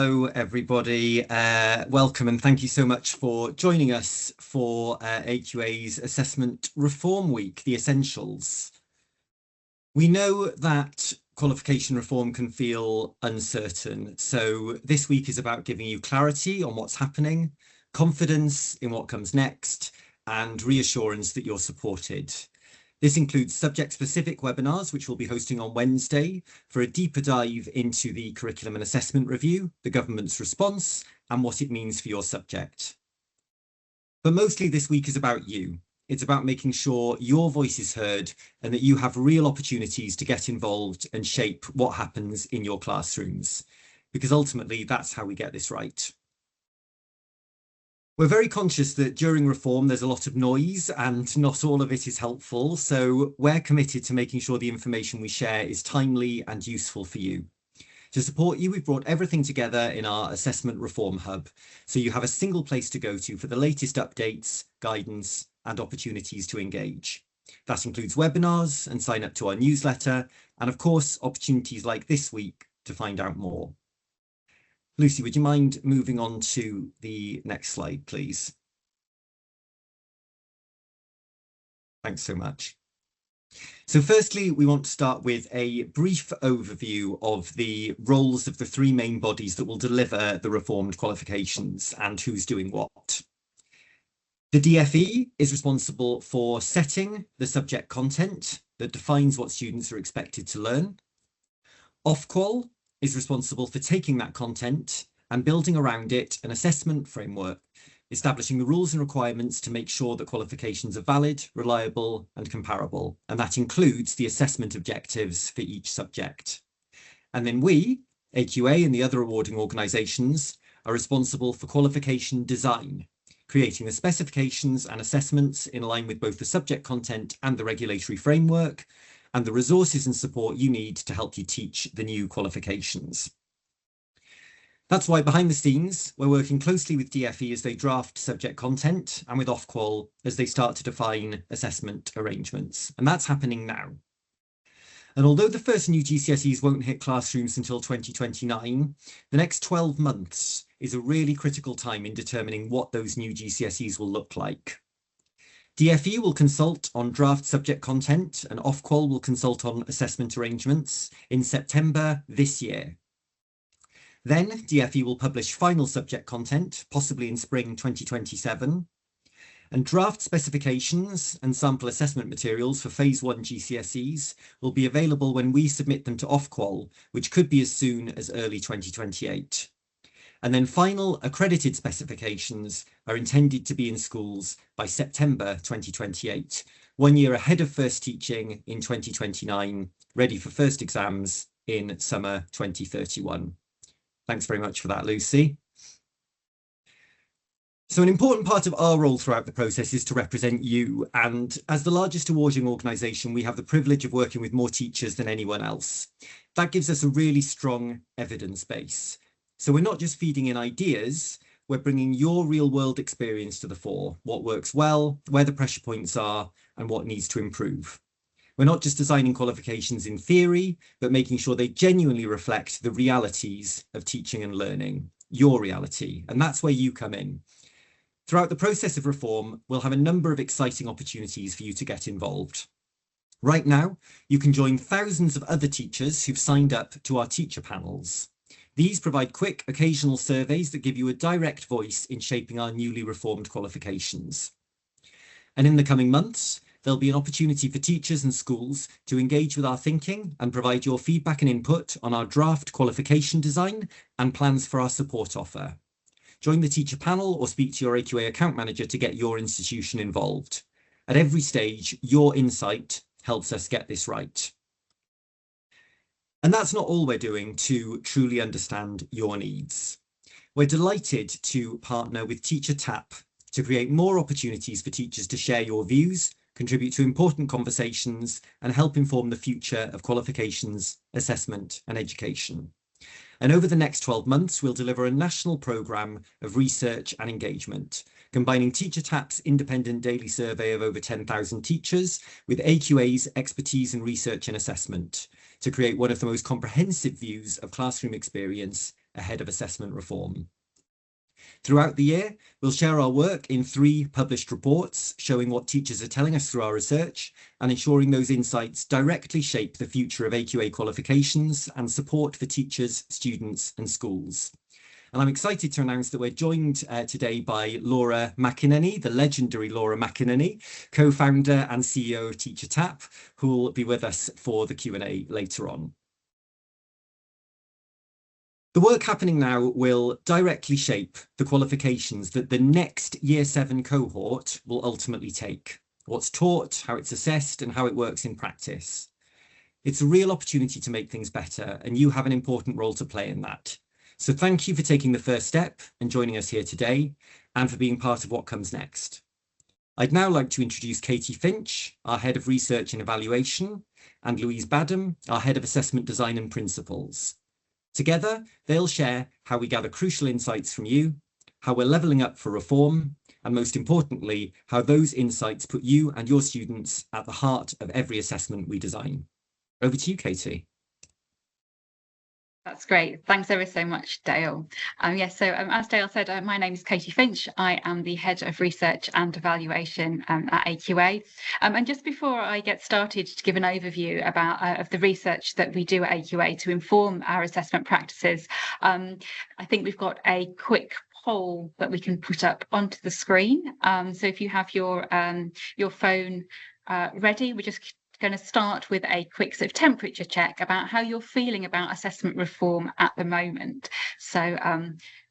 Hello, everybody. Welcome and thank you so much for joining us for AQA's Assessment Reform Week, the Essentials. We know that qualification reform can feel uncertain, so this week is about giving you clarity on what's happening, confidence in what comes next, and reassurance that you're supported. This includes subject-specific webinars, which we'll be hosting on Wednesday for a deeper dive into the curriculum and assessment review, the government's response, and what it means for your subject. But mostly this week is about you. It's about making sure your voice is heard and that you have real opportunities to get involved and shape what happens in your classrooms, because ultimately that's how we get this right. We're very conscious that during reform, there's a lot of noise and not all of it is helpful. So we're committed to making sure the information we share is timely and useful for you. To support you, we've brought everything together in our Assessment Reform Hub. So you have a single place to go to for the latest updates, guidance, and opportunities to engage. That includes webinars and sign up to our newsletter. And of course, opportunities like this week to find out more. Lucy, would you mind moving on to the next slide, please? Thanks so much. So firstly, we want to start with a brief overview of the roles of the three main bodies that will deliver the reformed qualifications and who's doing what. The DFE is responsible for setting the subject content that defines what students are expected to learn. Ofqual is responsible for taking that content and building around it an assessment framework, establishing the rules and requirements to make sure that qualifications are valid, reliable, and comparable. And that includes the assessment objectives for each subject. And then we, AQA and the other awarding organisations, are responsible for qualification design, creating the specifications and assessments in line with both the subject content and the regulatory framework, and the resources and support you need to help you teach the new qualifications. That's why behind the scenes, we're working closely with DFE as they draft subject content and with Ofqual as they start to define assessment arrangements. And that's happening now. And although the first new GCSEs won't hit classrooms until 2029, the next 12 months is a really critical time in determining what those new GCSEs will look like. DFE will consult on draft subject content and Ofqual will consult on assessment arrangements in September this year. Then DFE will publish final subject content, possibly in spring 2027, and draft specifications and sample assessment materials for Phase 1 GCSEs will be available when we submit them to Ofqual, which could be as soon as early 2028. And then final accredited specifications are intended to be in schools by September 2028, 1 year ahead of first teaching in 2029, ready for first exams in summer 2031. Thanks very much for that, Lucy. So an important part of our role throughout the process is to represent you. And as the largest awarding organisation, we have the privilege of working with more teachers than anyone else. That gives us a really strong evidence base. So we're not just feeding in ideas, we're bringing your real world experience to the fore, what works well, where the pressure points are, and what needs to improve. We're not just designing qualifications in theory, but making sure they genuinely reflect the realities of teaching and learning, your reality, and that's where you come in. Throughout the process of reform, we'll have a number of exciting opportunities for you to get involved. Right now, you can join thousands of other teachers who've signed up to our teacher panels. These provide quick, occasional surveys that give you a direct voice in shaping our newly reformed qualifications. And in the coming months, there'll be an opportunity for teachers and schools to engage with our thinking and provide your feedback and input on our draft qualification design and plans for our support offer. Join the teacher panel or speak to your AQA account manager to get your institution involved. At every stage, your insight helps us get this right. And that's not all we're doing to truly understand your needs. We're delighted to partner with Teacher Tapp to create more opportunities for teachers to share your views, contribute to important conversations, and help inform the future of qualifications, assessment, and education. And over the next 12 months, we'll deliver a national programme of research and engagement, combining Teacher Tapp's independent daily survey of over 10,000 teachers with AQA's expertise in research and assessment to create one of the most comprehensive views of classroom experience ahead of assessment reform. Throughout the year, we'll share our work in 3 published reports showing what teachers are telling us through our research and ensuring those insights directly shape the future of AQA qualifications and support for teachers, students and schools. And I'm excited to announce that we're joined today by Laura McInerney, the legendary Laura McInerney, co-founder and CEO of Teacher Tapp, who will be with us for the Q&A later on. The work happening now will directly shape the qualifications that the next Year 7 cohort will ultimately take, what's taught, how it's assessed, and how it works in practice. It's a real opportunity to make things better, and you have an important role to play in that. So thank you for taking the first step and joining us here today, and for being part of what comes next. I'd now like to introduce Katy Finch, our Head of Research and Evaluation, and Louise Badham, our Head of Assessment Design and Principles. Together, they'll share how we gather crucial insights from you, how we're levelling up for reform, and most importantly, how those insights put you and your students at the heart of every assessment we design. Over to you, Katy. That's great. Thanks ever so much, Dale. So as Dale said, my name is Katy Finch. I am the Head of Research and Evaluation at AQA. And just before I get started to give an overview of the research that we do at AQA to inform our assessment practices, I think we've got a quick poll that we can put up onto the screen. So if you have your phone ready, we're just going to start with a quick sort of temperature check about how you're feeling about assessment reform at the moment. So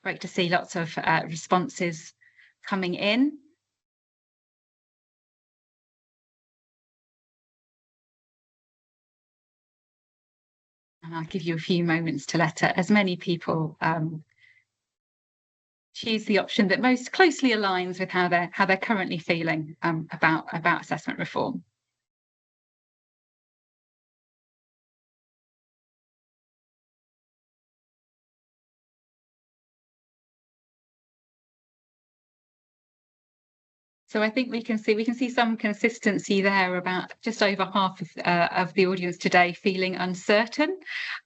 great to see lots of responses coming in. And I'll give you a few moments to let as many people choose the option that most closely aligns with how they're currently feeling about assessment reform. So I think we can see some consistency there about just over half of the audience today feeling uncertain,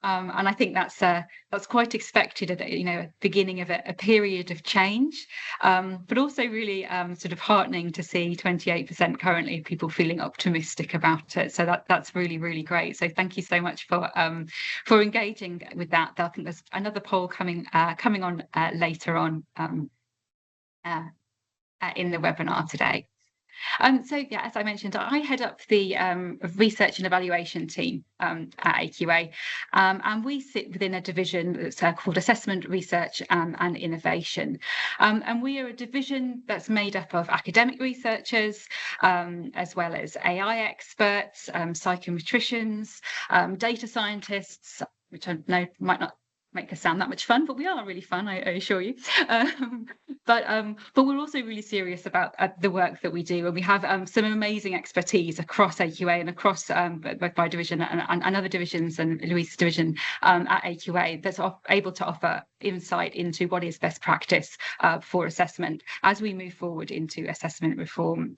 and I think that's quite expected at the beginning of a period of change, but also really sort of heartening to see 28% currently people feeling optimistic about it. So that's really great. So thank you so much for engaging with that. I think there's another poll coming on later on. In the webinar today. So yeah, as I mentioned, I head up the research and evaluation team at AQA, and we sit within a division that's called Assessment, Research and Innovation. And we are a division that's made up of academic researchers, as well as AI experts, psychometricians, data scientists, which I know might not make us sound that much fun, but we are really fun, I assure you. But we're also really serious about the work that we do, and we have some amazing expertise across AQA and across both my division and other divisions and Louise's division at AQA that's able to offer insight into what is best practice for assessment as we move forward into assessment reform.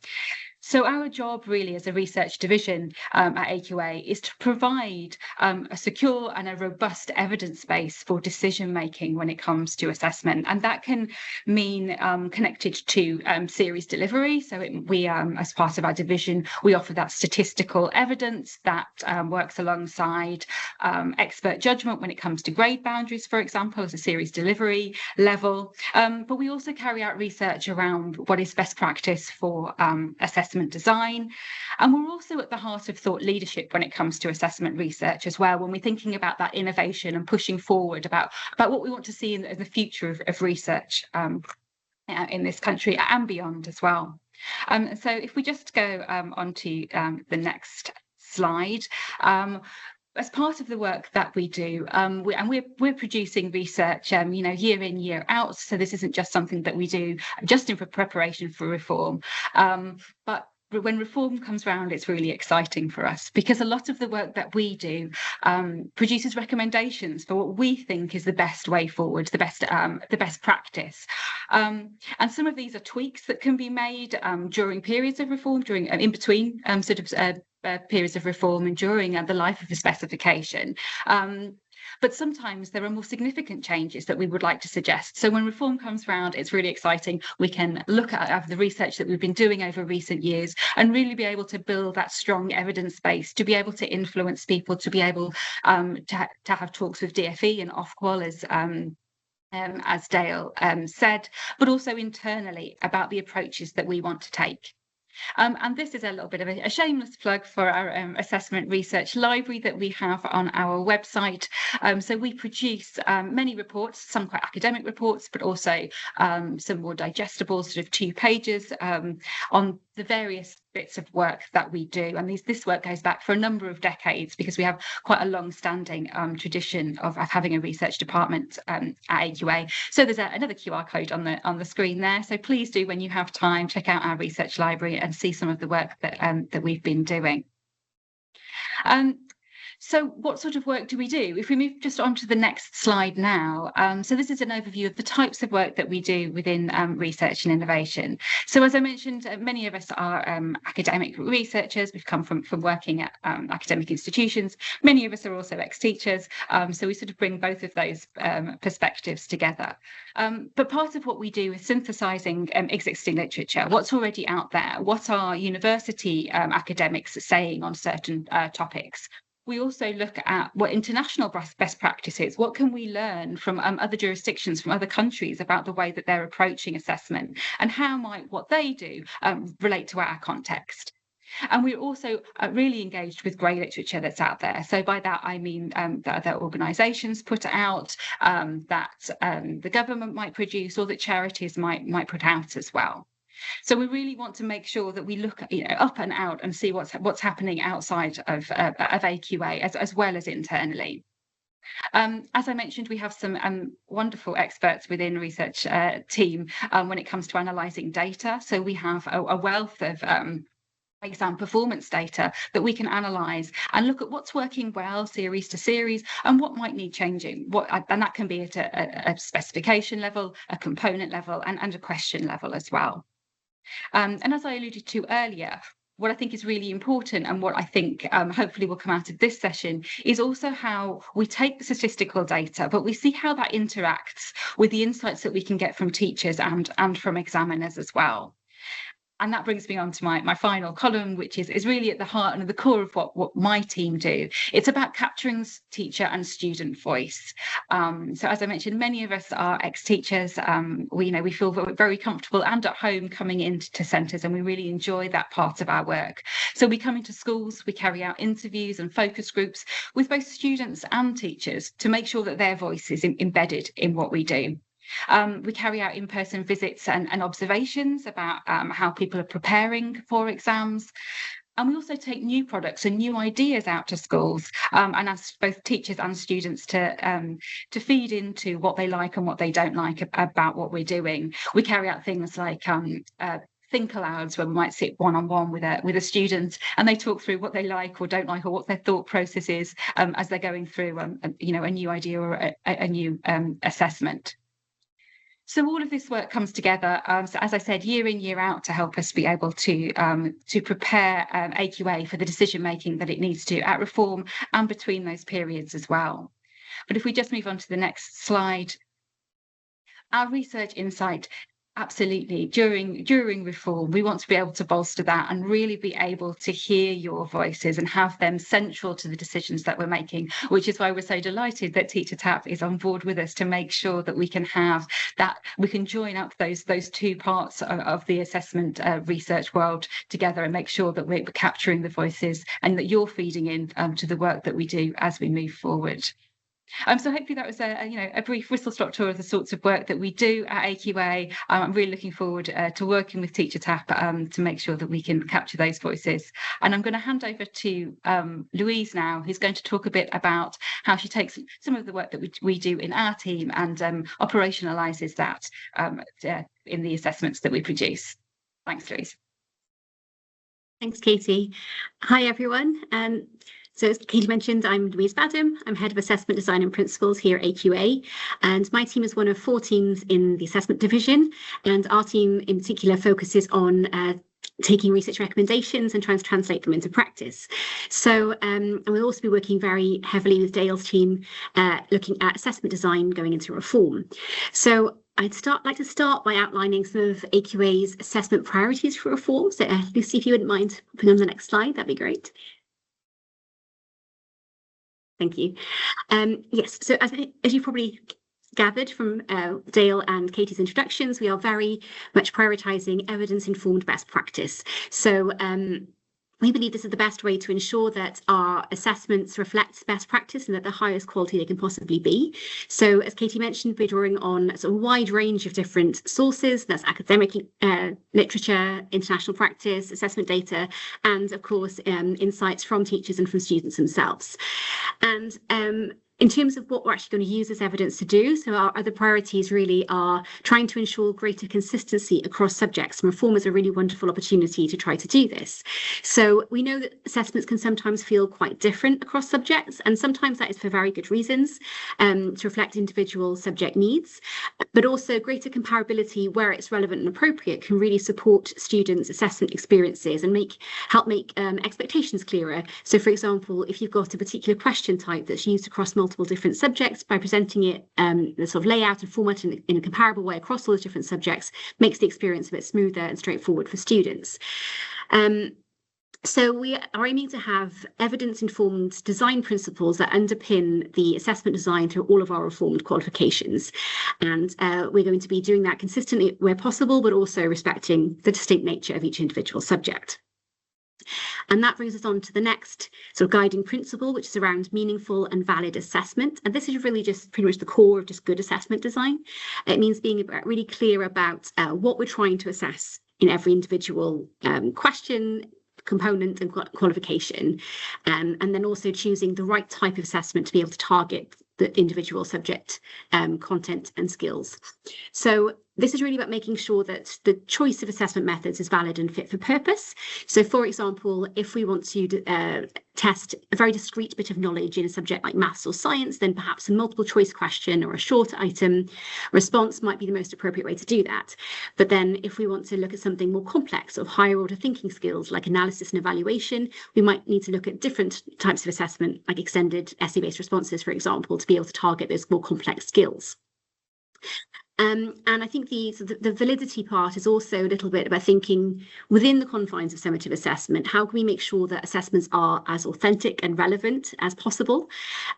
So our job really as a research division at AQA is to provide a secure and a robust evidence base for decision making when it comes to assessment. And that can mean connected to series delivery. So we, as part of our division, we offer that statistical evidence that works alongside expert judgment when it comes to grade boundaries, for example, as a series delivery level. But we also carry out research around what is best practice for assessment design, and we're also at the heart of thought leadership when it comes to assessment research as well, when we're thinking about that innovation and pushing forward about what we want to see in the future of research in this country and beyond as well. So if we just go on to the next slide. As part of the work that we do, we're producing research, year in, year out. So this isn't just something that we do just in preparation for reform, but when reform comes around, it's really exciting for us because a lot of the work that we do produces recommendations for what we think is the best way forward, the best practice. And some of these are tweaks that can be made during periods of reform, in between periods of reform and during the life of a specification. But sometimes there are more significant changes that we would like to suggest. So when reform comes around, it's really exciting. We can look at the research that we've been doing over recent years and really be able to build that strong evidence base, to be able to influence people, to be able to have talks with DFE and Ofqual as Dale said, but also internally about the approaches that we want to take. And this is a little bit of a shameless plug for our assessment research library that we have on our website. So we produce many reports, some quite academic reports, but also some more digestible sort of 2 pages on the various bits of work that we do. And this work goes back for a number of decades because we have quite a long-standing tradition of having a research department at AQA. So there's another QR code on the screen there. So please do, when you have time, check out our research library and see some of the work that we've been doing. So what sort of work do we do? If we move just on to the next slide now. So this is an overview of the types of work that we do within research and innovation. So as I mentioned, many of us are academic researchers. We've come from working at academic institutions. Many of us are also ex-teachers. So we sort of bring both of those perspectives together. But part of what we do is synthesizing existing literature. What's already out there? What are university academics saying on certain topics? We also look at what international best practices, what can we learn from other jurisdictions, from other countries about the way that they're approaching assessment, and how might what they do relate to our context. And we're also really engaged with grey literature that's out there. So by that, I mean that other organisations put out, that the government might produce, or that charities might put out as well. So we really want to make sure that we look up and out and see what's happening outside of AQA as well as internally. As I mentioned, we have some wonderful experts within research team when it comes to analysing data. So we have a wealth of exam performance data that we can analyse and look at what's working well series to series and what might need changing. And that can be at a specification level, a component level, and a question level as well. And as I alluded to earlier, what I think is really important, and what I think hopefully will come out of this session, is also how we take the statistical data, but we see how that interacts with the insights that we can get from teachers and from examiners as well. And that brings me on to my final column, which is really at the heart and the core of what my team do. It's about capturing teacher and student voice. So as I mentioned, many of us are ex-teachers. We feel very comfortable and at home coming into centres, and we really enjoy that part of our work. So we come into schools, we carry out interviews and focus groups with both students and teachers to make sure that their voice is embedded in what we do. We carry out in-person visits and observations about how people are preparing for exams. And we also take new products and new ideas out to schools and ask both teachers and students to feed into what they like and what they don't like about what we're doing. We carry out things like think alouds, where we might sit one-on-one with a student and they talk through what they like or don't like, or what their thought process is as they're going through a new idea or a new assessment. So all of this work comes together, so as I said, year in, year out, to help us be able to prepare AQA for the decision making that it needs to at reform and between those periods as well. But if we just move on to the next slide, our research insight. Absolutely. During reform, we want to be able to bolster that and really be able to hear your voices and have them central to the decisions that we're making, which is why we're so delighted that Teacher Tapp is on board with us to make sure that we can have that, we can join up those 2 parts of the assessment research world together and make sure that we're capturing the voices and that you're feeding in to the work that we do as we move forward. So hopefully that was a brief whistle-stop tour of the sorts of work that we do at AQA. I'm really looking forward to working with Teacher Tapp to make sure that we can capture those voices. And I'm going to hand over to Louise now, who's going to talk a bit about how she takes some of the work that we do in our team and operationalises that in the assessments that we produce. Thanks, Louise. Thanks, Katie. Hi, everyone. So as Katie mentioned, I'm Louise Badham. I'm Head of Assessment Design and Principles here at AQA, and my team is one of 4 teams in the assessment division, and our team in particular focuses on taking research recommendations and trying to translate them into practice. So, and we'll also be working very heavily with Dale's team, looking at assessment design going into reform. So I'd like to start by outlining some of AQA's assessment priorities for reform. So Lucy, if you wouldn't mind popping on the next slide, that'd be great. Thank you. Yes, so as you probably gathered from Dale and Katy's introductions, we are very much prioritising evidence-informed best practice. So we believe this is the best way to ensure that our assessments reflect best practice and at the highest quality they can possibly be. So as Katy mentioned, we're drawing on a wide range of different sources. That's academic literature, international practice, assessment data, and of course, insights from teachers and from students themselves. And in terms of what we're actually going to use this evidence to do, so our other priorities really are trying to ensure greater consistency across subjects, and reform is a really wonderful opportunity to try to do this. So we know that assessments can sometimes feel quite different across subjects, and sometimes that is for very good reasons, to reflect individual subject needs, but also greater comparability where it's relevant and appropriate can really support students' assessment experiences and help make expectations clearer. So for example, if you've got a particular question type that's used across multiple different subjects, by presenting it the sort of layout and format in a comparable way across all those different subjects makes the experience a bit smoother and straightforward for students. So we are aiming to have evidence-informed design principles that underpin the assessment design through all of our reformed qualifications. And we're going to be doing that consistently where possible, but also respecting the distinct nature of each individual subject. And that brings us on to the next sort of guiding principle, which is around meaningful and valid assessment. And this is really just pretty much the core of just good assessment design. It means being really clear about what we're trying to assess in every individual question, component and qualification, and then also choosing the right type of assessment to be able to target the individual subject content and skills. So this is really about making sure that the choice of assessment methods is valid and fit for purpose. So for example, if we want to test a very discrete bit of knowledge in a subject like maths or science, then perhaps a multiple choice question or a short item response might be the most appropriate way to do that. But then if we want to look at something more complex or higher order thinking skills like analysis and evaluation, we might need to look at different types of assessment, like extended essay-based responses, for example, to be able to target those more complex skills. And I think the validity part is also a little bit about thinking within the confines of summative assessment. How can we make sure that assessments are as authentic and relevant as possible?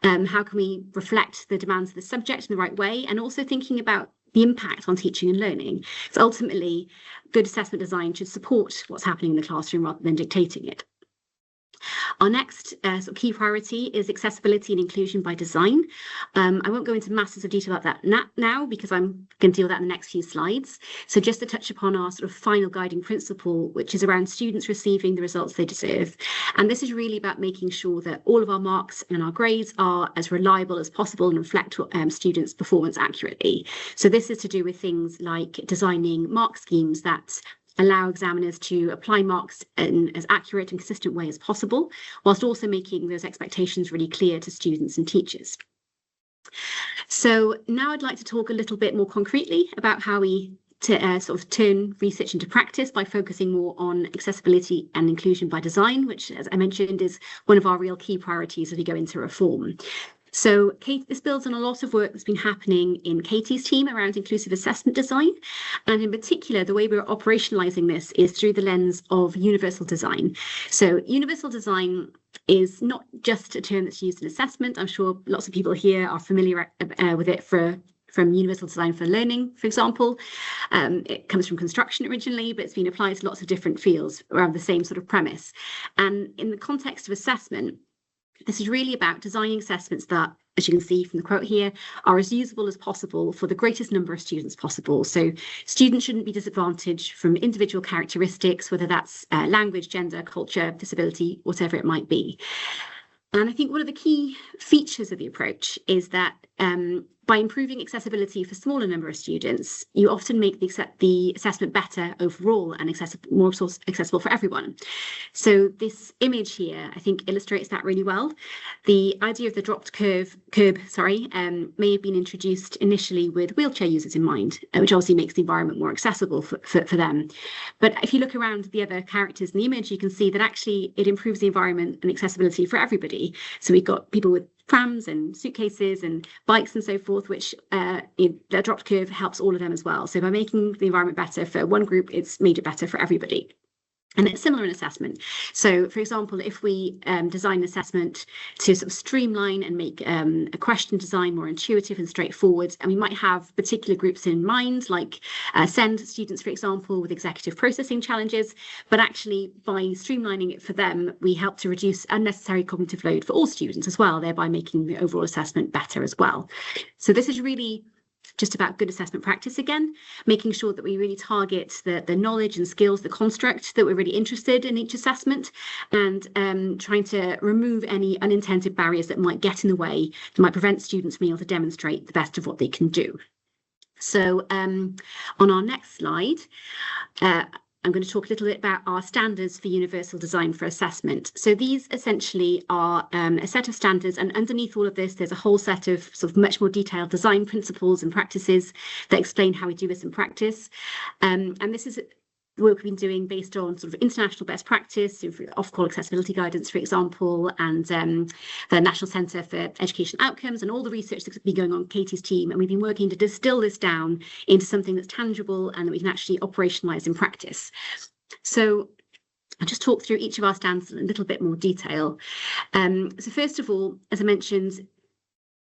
How can we reflect the demands of the subject in the right way? And also thinking about the impact on teaching and learning. So ultimately, good assessment design should support what's happening in the classroom rather than dictating it. Our next sort of key priority is accessibility and inclusion by design. I won't go into masses of detail about that now because I'm going to deal with that in the next few slides. So just to touch upon our sort of final guiding principle, which is around students receiving the results they deserve. And this is really about making sure that all of our marks and our grades are as reliable as possible and reflect students' performance accurately. So this is to do with things like designing mark schemes that allow examiners to apply marks in as accurate and consistent way as possible, whilst also making those expectations really clear to students and teachers. So now I'd like to talk a little bit more concretely about how we sort of turn research into practice by focusing more on accessibility and inclusion by design, which, as I mentioned, is one of our real key priorities as we go into reform. So this builds on a lot of work that's been happening in Katy's team around inclusive assessment design. And in particular, the way we're operationalizing this is through the lens of universal design. So universal design is not just a term that's used in assessment. I'm sure lots of people here are familiar with it from universal design for learning, for example. It comes from construction originally, but it's been applied to lots of different fields around the same sort of premise. And in the context of assessment, this is really about designing assessments that, as you can see from the quote here, are as usable as possible for the greatest number of students possible. So students shouldn't be disadvantaged from individual characteristics, whether that's language, gender, culture, disability, whatever it might be. And I think one of the key features of the approach is that by improving accessibility for a smaller number of students, you often make the assessment better overall and more accessible for everyone. So this image here, I think, illustrates that really well. The idea of the dropped curb, may have been introduced initially with wheelchair users in mind, which obviously makes the environment more accessible for them. But if you look around the other characters in the image, you can see that actually it improves the environment and accessibility for everybody. So we've got people with prams and suitcases and bikes and so forth, which the dropped curve helps all of them as well. So by making the environment better for one group, it's made it better for everybody. And it's similar in assessment. So, for example, if we design an assessment to sort of streamline and make a question design more intuitive and straightforward, and we might have particular groups in mind, like SEND students, for example, with executive processing challenges, but actually by streamlining it for them, we help to reduce unnecessary cognitive load for all students as well, thereby making the overall assessment better as well. So this is really just about good assessment practice again, making sure that we really target the knowledge and skills, the construct that we're really interested in each assessment, and trying to remove any unintended barriers that might get in the way, that might prevent students from being able to demonstrate the best of what they can do. So on our next slide, I'm going to talk a little bit about our standards for universal design for assessment. So these essentially are a set of standards, and underneath all of this, there's a whole set of sort of much more detailed design principles and practices that explain how we do this in practice. And this is the work we've been doing based on sort of international best practice, off-call accessibility guidance, for example, and the National Centre for Education Outcomes, and all the research that's been going on Katy's team. And we've been working to distill this down into something that's tangible and that we can actually operationalise in practice. So I'll just talk through each of our standards in a little bit more detail. So first of all, as I mentioned,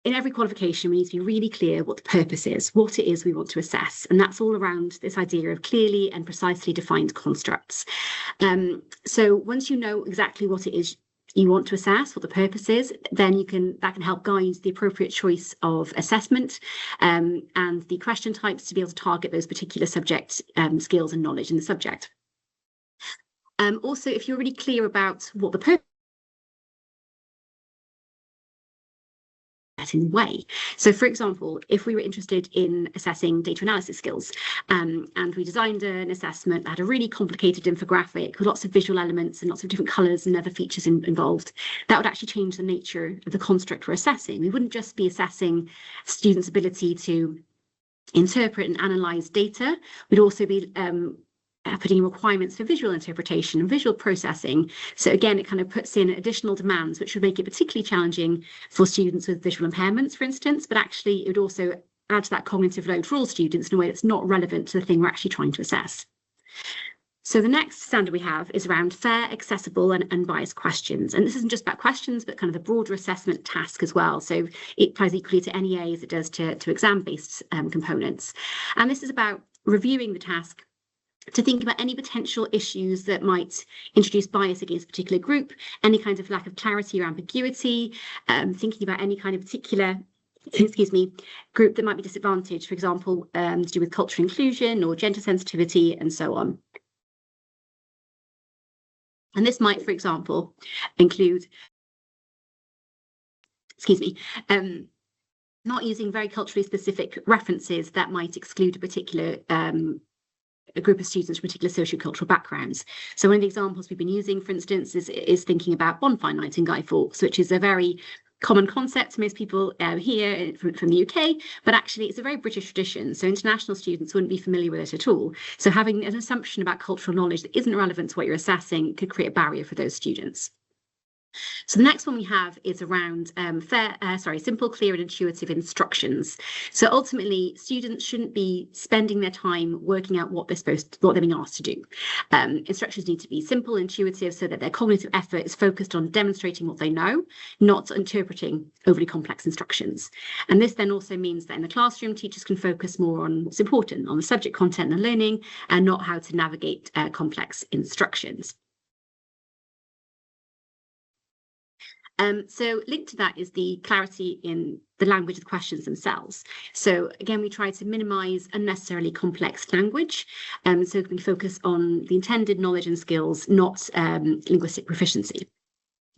in every qualification, we need to be really clear what the purpose is, what it is we want to assess. And that's all around this idea of clearly and precisely defined constructs. So once you know exactly what it is you want to assess, what the purpose is, then that can help guide the appropriate choice of assessment and the question types to be able to target those particular subject skills and knowledge in the subject. Also, if you're really clear about what the purpose in way. So, for example, if we were interested in assessing data analysis skills and we designed an assessment that had a really complicated infographic with lots of visual elements and lots of different colours and other features involved, that would actually change the nature of the construct we're assessing. We wouldn't just be assessing students' ability to interpret and analyse data, we'd also be putting requirements for visual interpretation and visual processing. So again, it kind of puts in additional demands, which would make it particularly challenging for students with visual impairments, for instance, but actually it would also add to that cognitive load for all students in a way that's not relevant to the thing we're actually trying to assess. So the next standard we have is around fair, accessible and unbiased questions. And this isn't just about questions, but kind of the broader assessment task as well. So it applies equally to NEA as it does to exam-based components. And this is about reviewing the task to think about any potential issues that might introduce bias against a particular group, any kind of lack of clarity or ambiguity, thinking about any kind of particular group that might be disadvantaged, for example, to do with cultural inclusion or gender sensitivity and so on. And this might, for example, include, not using very culturally specific references that might exclude a particular a group of students from particular sociocultural backgrounds. So one of the examples we've been using, for instance, is thinking about bonfire night in Guy Fawkes, which is a very common concept to most people here from the UK, but actually it's a very British tradition. So international students wouldn't be familiar with it at all. So having an assumption about cultural knowledge that isn't relevant to what you're assessing could create a barrier for those students. So the next one we have is around simple, clear and intuitive instructions. So ultimately, students shouldn't be spending their time working out what they're being asked to do. Instructions need to be simple, intuitive, so that their cognitive effort is focused on demonstrating what they know, not interpreting overly complex instructions. And this then also means that in the classroom, teachers can focus more on what's important, on the subject content and learning, and not how to navigate complex instructions. So linked to that is the clarity in the language of the questions themselves. So again, we try to minimise unnecessarily complex language, so we focus on the intended knowledge and skills, not linguistic proficiency.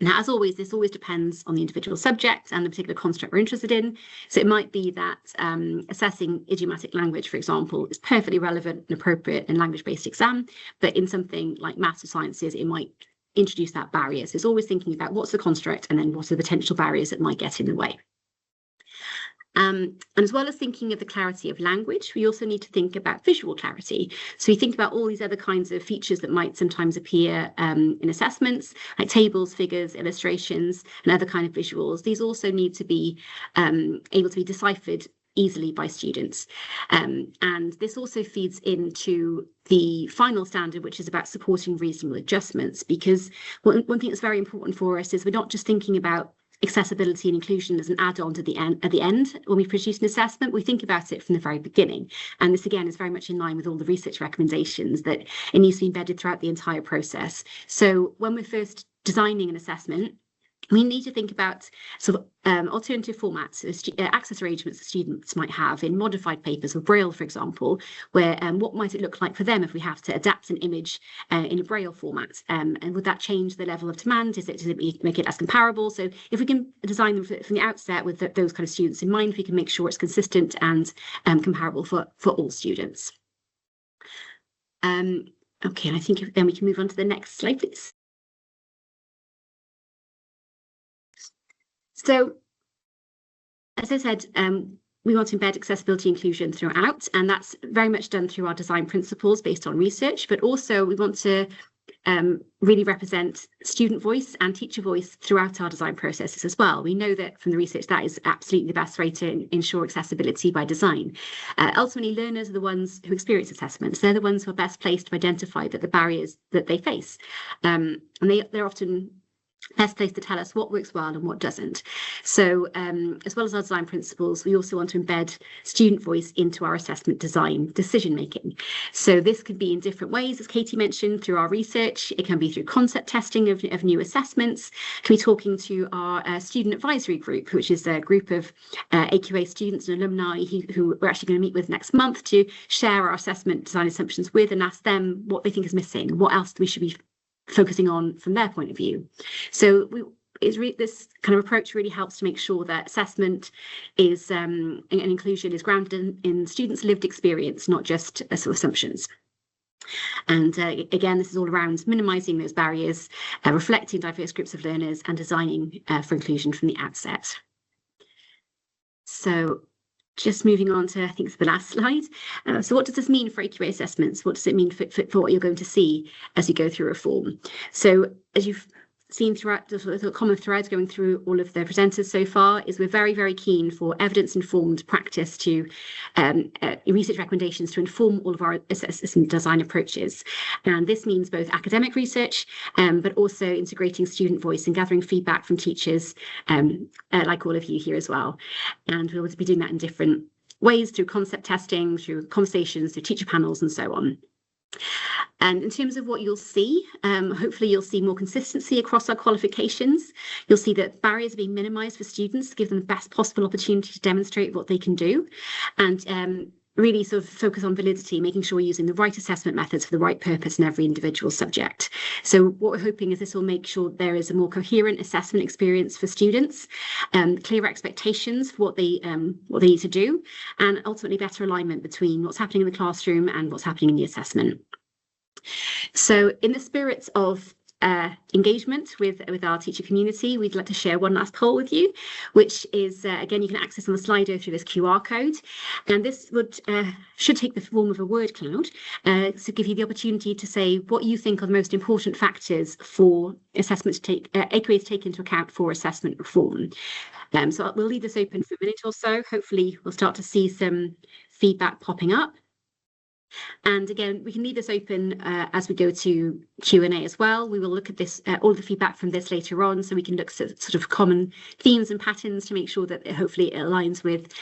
Now, as always, this always depends on the individual subject and the particular construct we're interested in. So it might be that assessing idiomatic language, for example, is perfectly relevant and appropriate in a language-based exam, but in something like maths or sciences, it might introduce that barrier. So it's always thinking about what's the construct and then what are the potential barriers that might get in the way. And as well as thinking of the clarity of language, we also need to think about visual clarity. So we think about all these other kinds of features that might sometimes appear in assessments, like tables, figures, illustrations, and other kind of visuals. These also need to be able to be deciphered easily by students. And this also feeds into the final standard, which is about supporting reasonable adjustments, because one thing that's very important for us is we're not just thinking about accessibility and inclusion as an add-on to the end at the end when we produce an assessment. We think about it from the very beginning, and this again is very much in line with all the research recommendations that it needs to be embedded throughout the entire process. So when we're first designing an assessment, we need to think about sort of alternative formats, access arrangements that students might have in modified papers or Braille, for example, where what might it look like for them if we have to adapt an image in a Braille format? And would that change the level of demand? Does it make it less comparable? So if we can design them from the outset with those kind of students in mind, we can make sure it's consistent and comparable for all students. Okay, and I think then we can move on to the next slide, please. So, as I said, we want to embed accessibility inclusion throughout, and that's very much done through our design principles based on research, but also we want to really represent student voice and teacher voice throughout our design processes as well. We know that from the research that is absolutely the best way to ensure accessibility by design. Ultimately, learners are the ones who experience assessments. They're the ones who are best placed to identify the barriers that they face, and they're often best placed to tell us what works well and what doesn't. So as well as our design principles, we also want to embed student voice into our assessment design decision making. So this could be in different ways, as Katie mentioned, through our research. It can be through concept testing of new assessments. It can be talking to our student advisory group, which is a group of AQA students and alumni who we're actually going to meet with next month to share our assessment design assumptions with and ask them what they think is missing, what else we should be focusing on from their point of view. So this kind of approach really helps to make sure that assessment is and inclusion is grounded in students' lived experience, not just sort of assumptions. And again, this is all around minimising those barriers, reflecting diverse groups of learners, and designing for inclusion from the outset. So just moving on to, I think it's the last slide. So what does this mean for AQA assessments? What does it mean for what you're going to see as you go through reform? So as you've seen throughout, the common thread going through all of the presenters so far is we're very, very keen for evidence-informed practice to research recommendations to inform all of our assessment design approaches. And this means both academic research, but also integrating student voice and gathering feedback from teachers, like all of you here as well. And we'll be doing that in different ways, through concept testing, through conversations, through teacher panels, and so on. And in terms of what you'll see, hopefully you'll see more consistency across our qualifications. You'll see that barriers are being minimised for students to give them the best possible opportunity to demonstrate what they can do, and really sort of focus on validity, making sure we're using the right assessment methods for the right purpose in every individual subject. So what we're hoping is this will make sure there is a more coherent assessment experience for students, clear expectations for what they need to do, and ultimately better alignment between what's happening in the classroom and what's happening in the assessment. So in the spirit of engagement with our teacher community, we'd like to share one last poll with you, which is again, you can access on the Slido through this QR code, and this should take the form of a word cloud to give you the opportunity to say what you think are the most important factors for assessment to take AQA to take into account for assessment reform. So we'll leave this open for a minute or so. Hopefully we'll start to see some feedback popping up. And again, we can leave this open as we go to Q&A as well. We will look at this, all the feedback from this later on, so we can look at sort of common themes and patterns to make sure that hopefully it aligns with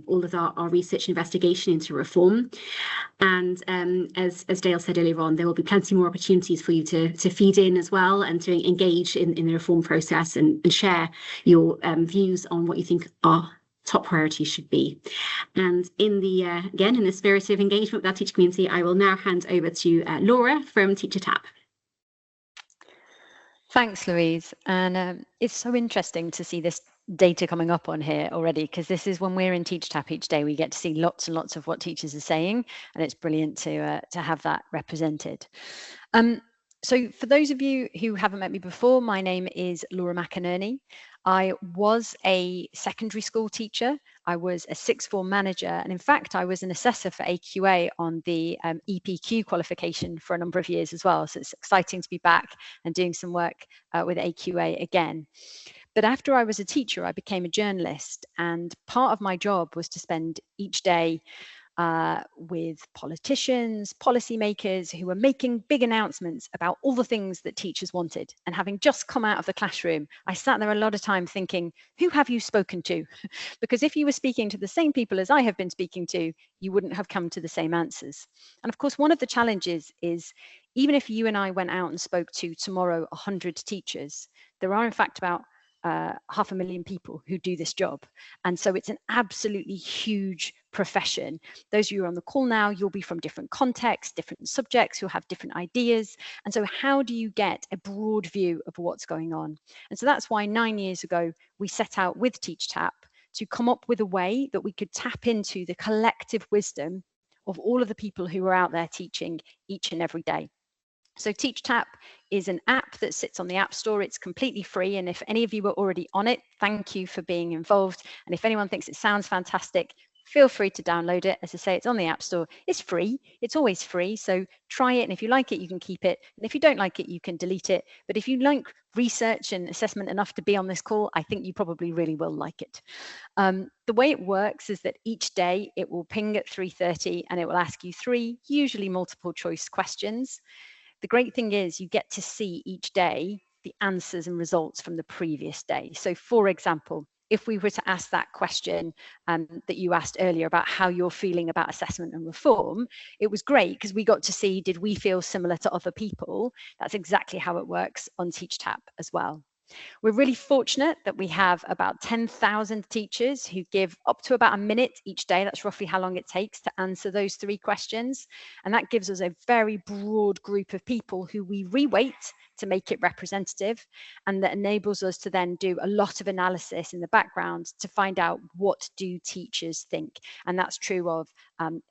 all of our research and investigation into reform. And as Dale said earlier on, there will be plenty more opportunities for you to feed in as well and to engage in the reform process and share your views on what you think are top priorities should be. And in the again, in the spirit of engagement with our teacher community, I will now hand over to Laura from Teacher Tapp. Thanks, Louise. And it's so interesting to see this data coming up on here already, because this is when we're in Teach Tapp each day, we get to see lots and lots of what teachers are saying, and it's brilliant to have that represented. So for those of you who haven't met me before, my name is Laura McInerney. I was a secondary school teacher. I was a sixth form manager. And in fact, I was an assessor for AQA on the EPQ qualification for a number of years as well. So it's exciting to be back and doing some work with AQA again. But after I was a teacher, I became a journalist. And part of my job was to spend each day with politicians, policymakers who were making big announcements about all the things that teachers wanted. And having just come out of the classroom, I sat there a lot of time thinking, who have you spoken to? Because if you were speaking to the same people as I have been speaking to, you wouldn't have come to the same answers. And of course, one of the challenges is, even if you and I went out and spoke to tomorrow 100 teachers, there are in fact about 500,000 people who do this job. And so it's an absolutely huge profession. Those of you who are on the call now, you'll be from different contexts, different subjects, you'll have different ideas. And so how do you get a broad view of what's going on? And so that's why 9 years ago, we set out with Teach Tapp to come up with a way that we could tap into the collective wisdom of all of the people who are out there teaching each and every day. So Teach Tapp is an app that sits on the App Store. It's completely free. And if any of you are already on it, thank you for being involved. And if anyone thinks it sounds fantastic, feel free to download it. As I say, it's on the App Store. It's free. It's always free. So try it. And if you like it, you can keep it. And if you don't like it, you can delete it. But if you like research and assessment enough to be on this call, I think you probably really will like it. The way it works is that each day it will ping at 3:30 and it will ask you 3, usually multiple choice questions. The great thing is you get to see each day the answers and results from the previous day. So for example, if we were to ask that question that you asked earlier about how you're feeling about assessment and reform, it was great because we got to see, did we feel similar to other people? That's exactly how it works on Teach Tapp as well. We're really fortunate that we have about 10,000 teachers who give up to about a minute each day. That's roughly how long it takes to answer those 3 questions. And that gives us a very broad group of people who we reweight to make it representative. And that enables us to then do a lot of analysis in the background to find out, what do teachers think? And that's true of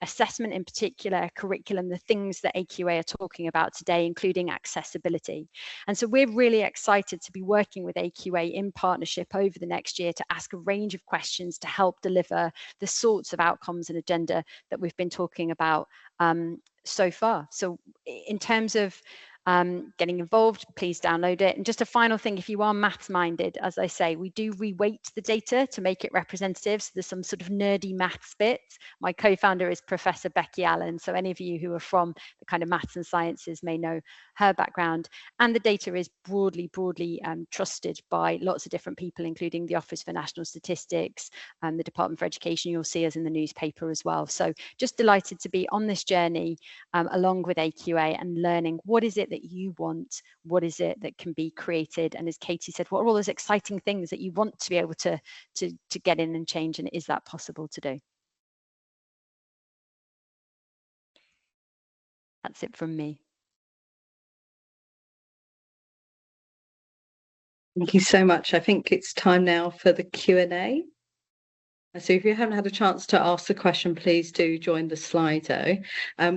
assessment in particular, curriculum, the things that AQA are talking about today, including accessibility. And so we're really excited to be working with AQA in partnership over the next year to ask a range of questions to help deliver the sorts of outcomes and agenda that we've been talking about so far. So in terms of getting involved, please download it. And just a final thing, if you are maths minded, as I say, we do reweight the data to make it representative. So there's some sort of nerdy maths bits. My co-founder is Professor Becky Allen. So any of you who are from the kind of maths and sciences may know her background. And the data is broadly trusted by lots of different people, including the Office for National Statistics and the Department for Education. You'll see us in the newspaper as well. So just delighted to be on this journey along with AQA and learning, what is it that you want, what is it that can be created, and as Katie said, what are all those exciting things that you want to be able to get in and change, and is that possible to do? That's it from me. Thank you so much. I think it's time now for the Q&A. So if you haven't had a chance to ask the question, please do join the Slido.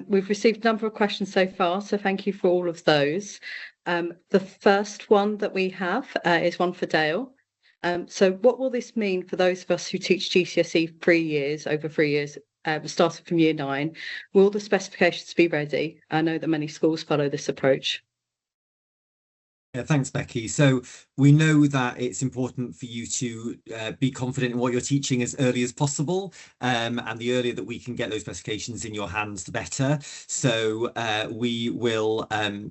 We've received a number of questions so far, so thank you for all of those. The first one that we have is one for Dale. So what will this mean for those of us who teach GCSE 3 years, over 3 years, starting from year 9? Will the specifications be ready? I know that many schools follow this approach. Yeah, thanks, Becky. So we know that it's important for you to be confident in what you're teaching as early as possible. And the earlier that we can get those specifications in your hands, the better. So we will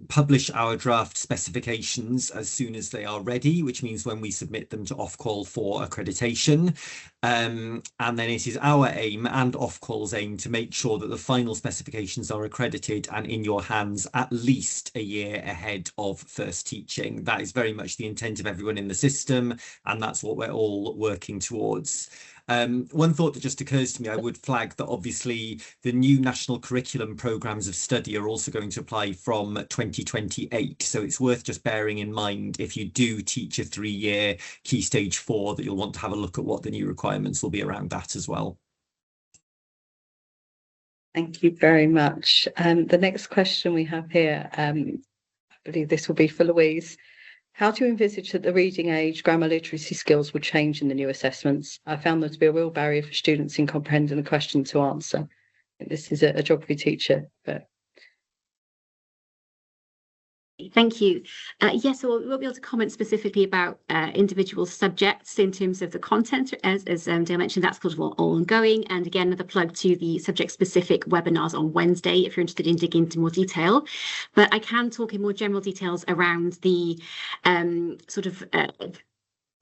publish our draft specifications as soon as they are ready, which means when we submit them to Ofqual for accreditation. And then it is our aim and Ofqual's aim to make sure that the final specifications are accredited and in your hands at least a year ahead of first teaching. That is very much the intent of everyone in the system, and that's what we're all working towards. One thought that just occurs to me, I would flag that obviously the new national curriculum programmes of study are also going to apply from 2028. So it's worth just bearing in mind, if you do teach a 3-year Key Stage 4, that you'll want to have a look at what the new requirements will be around that as well. Thank you very much. The next question we have here, I believe this will be for Louise. How do you envisage that the reading age, grammar literacy skills will change in the new assessments? I found them to be a real barrier for students in comprehending the question to answer. This is a geography teacher, but Thank you. Yes, so we'll be able to comment specifically about individual subjects in terms of the content. As Dale mentioned, that's sort of all ongoing. And again, another plug to the subject-specific webinars on Wednesday if you're interested in digging into more detail. But I can talk in more general details around the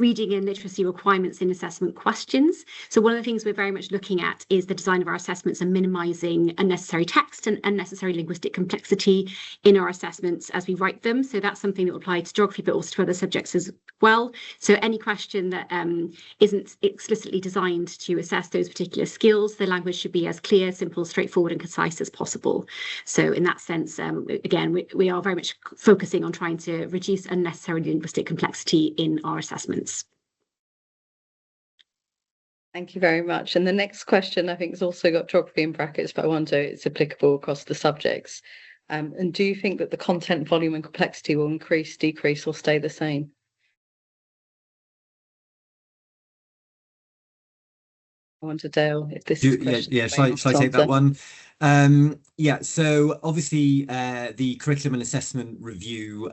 reading and literacy requirements in assessment questions. So one of the things we're very much looking at is the design of our assessments and minimising unnecessary text and unnecessary linguistic complexity in our assessments as we write them. So that's something that will apply to geography, but also to other subjects as well. So any question that isn't explicitly designed to assess those particular skills, the language should be as clear, simple, straightforward and concise as possible. So in that sense, again, we are very much focusing on trying to reduce unnecessary linguistic complexity in our assessments. Thank you very much. And the next question, I think, has also got geography in brackets, but I wonder it's applicable across the subjects. And do you think that the content, volume and complexity will increase, decrease or stay the same? I wonder, Dale, if this is a question. Shall I take that one? Yeah, so obviously the curriculum and assessment review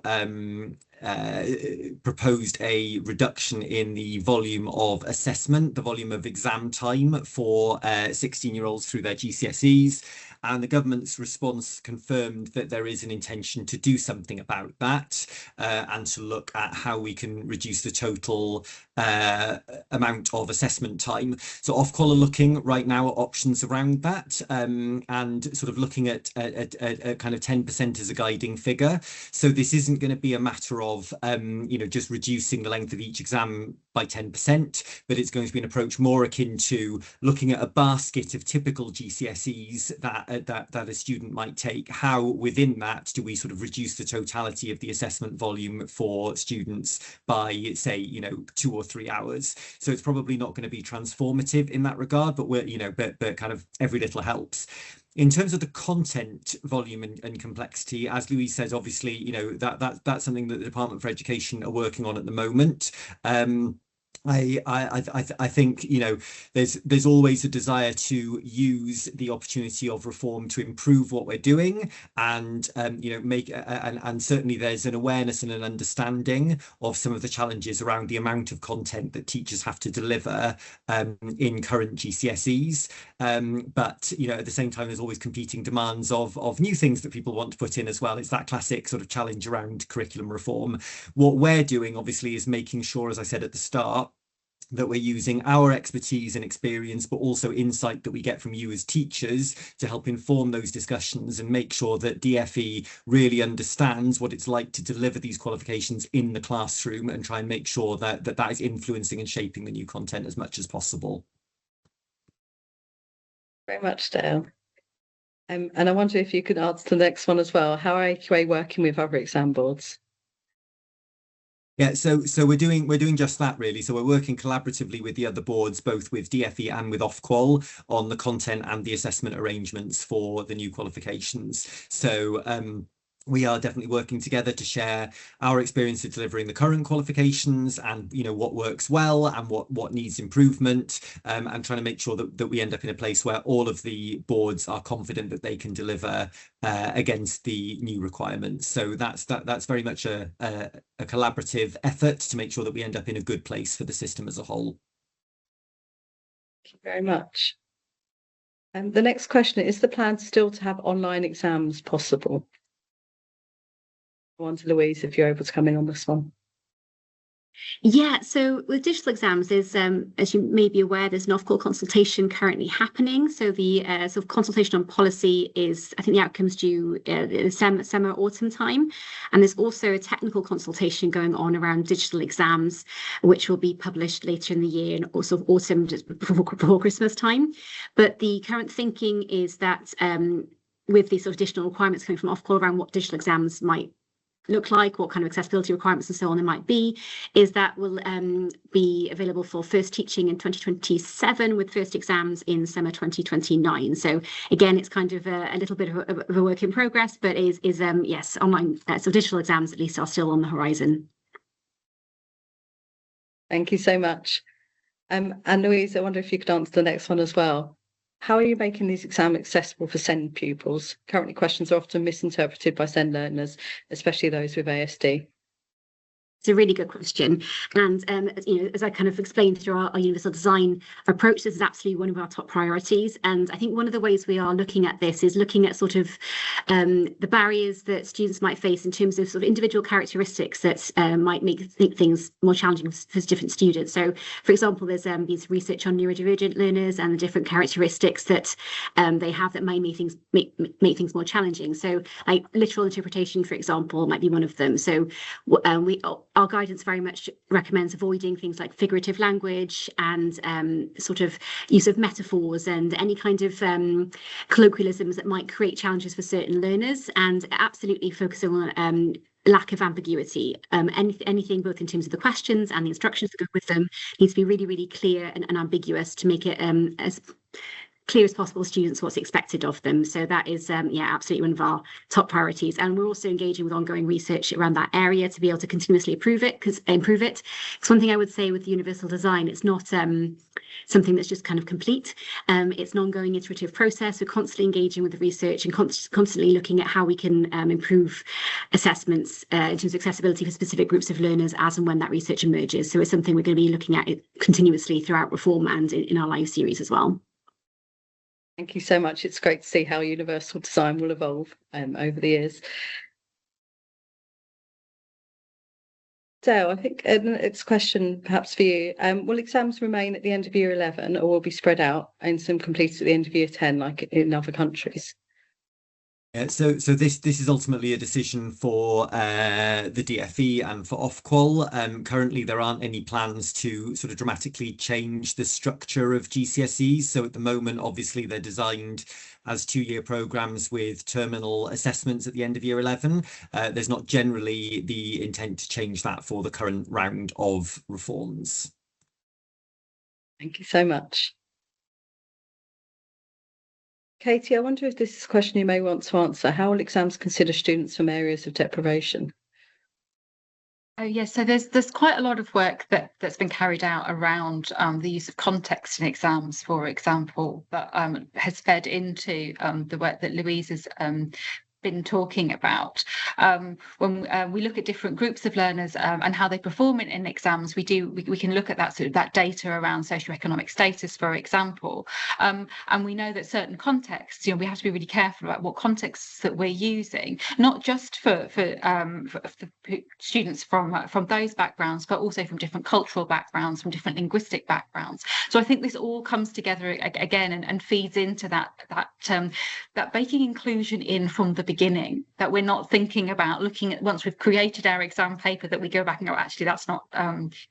proposed a reduction in the volume of assessment, the volume of exam time for 16-year-olds through their GCSEs. And the government's response confirmed that there is an intention to do something about that and to look at how we can reduce the total amount of assessment time. So Ofqual are looking right now at options around that and sort of looking at kind of 10% as a guiding figure. So this isn't going to be a matter of just reducing the length of each exam by 10%, but it's going to be an approach more akin to looking at a basket of typical GCSEs that a student might take. How within that do we sort of reduce the totality of the assessment volume for students by, say, 2 or 3 hours? So it's probably not going to be transformative in that regard, but but kind of every little helps. In terms of the content volume and complexity, as Louise says, obviously, that's something that the Department for Education are working on at the moment. I think there's always a desire to use the opportunity of reform to improve what we're doing, and and certainly there's an awareness and an understanding of some of the challenges around the amount of content that teachers have to deliver in current GCSEs. But at the same time, there's always competing demands of new things that people want to put in as well. It's that classic sort of challenge around curriculum reform. What we're doing, obviously, is making sure, as I said at the start, that we're using our expertise and experience, but also insight that we get from you as teachers to help inform those discussions and make sure that DFE really understands what it's like to deliver these qualifications in the classroom, and try and make sure that is influencing and shaping the new content as much as possible. Very much, Dale. And I wonder if you could answer the next one as well. How are AQA working with other exam boards? Yeah, so we're doing just that, really. So we're working collaboratively with the other boards, both with DFE and with Ofqual, on the content and the assessment arrangements for the new qualifications. So we are definitely working together to share our experience of delivering the current qualifications and what works well and what needs improvement, and trying to make sure that we end up in a place where all of the boards are confident that they can deliver against the new requirements. So that's very much a collaborative effort to make sure that we end up in a good place for the system as a whole. Thank you very much. And the next question is the plan still to have online exams possible? I wonder, Louise, if you're able to come in on this one. Yeah, so with digital exams, there's, as you may be aware, there's an off-call consultation currently happening. So the sort of consultation on policy is, I think the outcome's due summer, autumn time. And there's also a technical consultation going on around digital exams, which will be published later in the year and also autumn, just before Christmas time. But the current thinking is that with these sort of additional requirements coming from off-call around what digital exams might look like, what kind of accessibility requirements and so on there might be, is that will be available for first teaching in 2027 with first exams in summer 2029. So again, it's kind of a little bit of a work in progress, but is yes, online, so digital exams at least are still on the horizon. Thank you so much. And Louise, I wonder if you could answer the next one as well. How are you making these exams accessible for SEND pupils? Currently, questions are often misinterpreted by SEND learners, especially those with ASD. It's a really good question. And, as I kind of explained through our universal design approach, this is absolutely one of our top priorities. And I think one of the ways we are looking at this is looking at sort of the barriers that students might face in terms of sort of individual characteristics that might make things more challenging for different students. So, for example, there's these research on neurodivergent learners and the different characteristics that they have that might make things more challenging. So, like literal interpretation, for example, might be one of them. So, our guidance very much recommends avoiding things like figurative language and sort of use of metaphors and any kind of colloquialisms that might create challenges for certain learners, and absolutely focusing on lack of ambiguity. Anything both in terms of the questions and the instructions that go with them needs to be really, really clear and ambiguous to make it as clear as possible to students what's expected of them. So that is absolutely one of our top priorities, and we're also engaging with ongoing research around that area to be able to continuously improve it. Because one thing I would say with universal design, it's not something that's just kind of complete. It's an ongoing iterative process. We're constantly engaging with the research and constantly looking at how we can improve assessments in terms of accessibility for specific groups of learners as and when that research emerges. So it's something we're going to be looking at continuously throughout Reform and in our live series as well. Thank you so much. It's great to see how universal design will evolve over the years. So I think it's a question perhaps for you. Will exams remain at the end of year 11 or will be spread out and some completed at the end of year 10 like in other countries? Yeah, so this is ultimately a decision for the DFE and for Ofqual. Currently, there aren't any plans to sort of dramatically change the structure of GCSEs. So at the moment, obviously, they're designed as 2-year programmes with terminal assessments at the end of year 11. There's not generally the intent to change that for the current round of reforms. Thank you so much. Katie, I wonder if this is a question you may want to answer. How will exams consider students from areas of deprivation? Oh yes, so there's quite a lot of work that's been carried out around the use of context in exams, for example, that has fed into the work that Louise has been talking about. When we look at different groups of learners and how they perform in exams, we can look at that sort of that data around socioeconomic status, for example, and we know that certain contexts, we have to be really careful about what contexts that we're using, not just for students from those backgrounds, but also from different cultural backgrounds, from different linguistic backgrounds. So I think this all comes together again and feeds into that baking inclusion in from the beginning, that we're not thinking about looking at once we've created our exam paper that we go back and go, actually that's not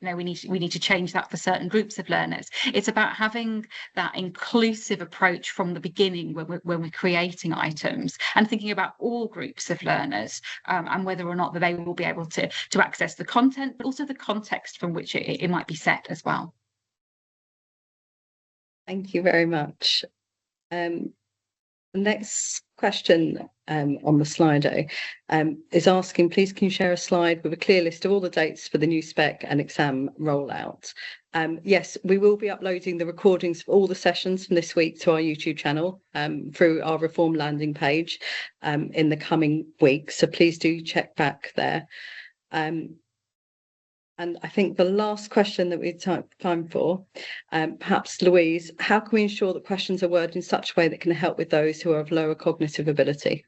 we need to change that for certain groups of learners. It's about having that inclusive approach from the beginning when we're creating items and thinking about all groups of learners and whether or not they will be able to access the content, but also the context from which it might be set as well. Thank you very much. The next question on the Slido is asking, please can you share a slide with a clear list of all the dates for the new spec and exam rollout? Yes, we will be uploading the recordings of all the sessions from this week to our YouTube channel through our Reform landing page in the coming weeks. So please do check back there. And I think the last question that we have time for, perhaps Louise, how can we ensure that questions are worded in such a way that can help with those who are of lower cognitive ability?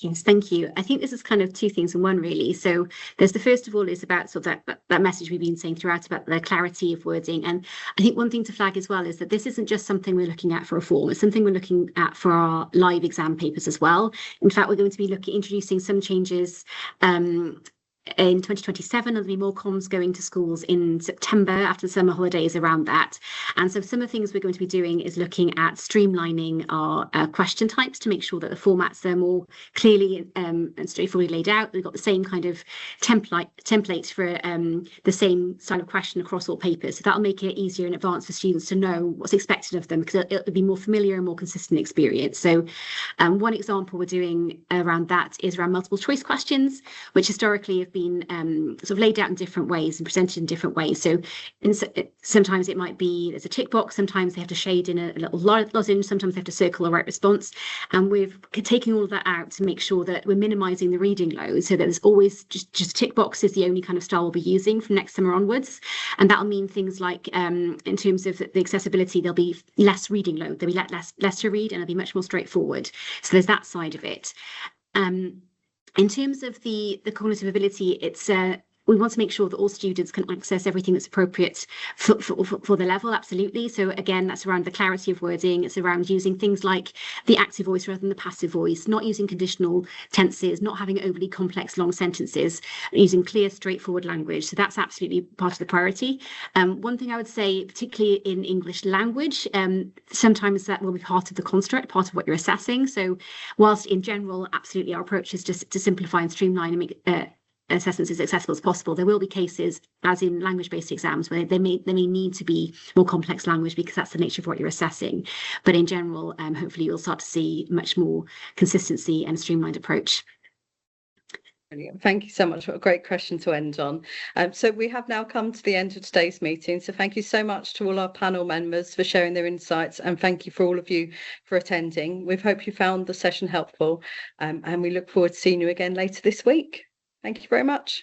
Yes, thank you. I think this is kind of two things in one, really. So there's the first of all is about sort of that message we've been saying throughout about the clarity of wording. And I think one thing to flag as well is that this isn't just something we're looking at for a form, it's something we're looking at for our live exam papers as well. In fact, we're going to be introducing some changes in 2027. There'll be more comms going to schools in September after the summer holidays around that. And so some of the things we're going to be doing is looking at streamlining our question types to make sure that the formats are more clearly and straightforwardly laid out. We've got the same kind of template for the same style of question across all papers. So that'll make it easier in advance for students to know what's expected of them, because it'll be more familiar and more consistent experience. So one example we're doing around that is around multiple choice questions, which historically have been sort of laid out in different ways and presented in different ways. So sometimes it might be there's a tick box, sometimes they have to shade in a little lozenge, sometimes they have to circle the right response. And we're taking all of that out to make sure that we're minimising the reading load, so that there's always just tick box is the only kind of style we'll be using from next summer onwards. And that'll mean things like in terms of the accessibility, there'll be less reading load, there'll be less to read, and it'll be much more straightforward. So there's that side of it. In terms of the cognitive ability, it's we want to make sure that all students can access everything that's appropriate for the level, absolutely. So again, that's around the clarity of wording. It's around using things like the active voice rather than the passive voice, not using conditional tenses, not having overly complex long sentences, using clear, straightforward language. So that's absolutely part of the priority. One thing I would say, particularly in English language, sometimes that will be part of the construct, part of what you're assessing. So whilst in general, absolutely our approach is just to simplify and streamline and make assessments as accessible as possible, there will be cases, as in language-based exams, where they may need to be more complex language because that's the nature of what you're assessing. But in general, hopefully you'll start to see much more consistency and streamlined approach. Brilliant. Thank you so much. What a great question to end on. So we have now come to the end of today's meeting. So thank you so much to all our panel members for sharing their insights, and thank you for all of you for attending. We hope you found the session helpful, and we look forward to seeing you again later this week. Thank you very much.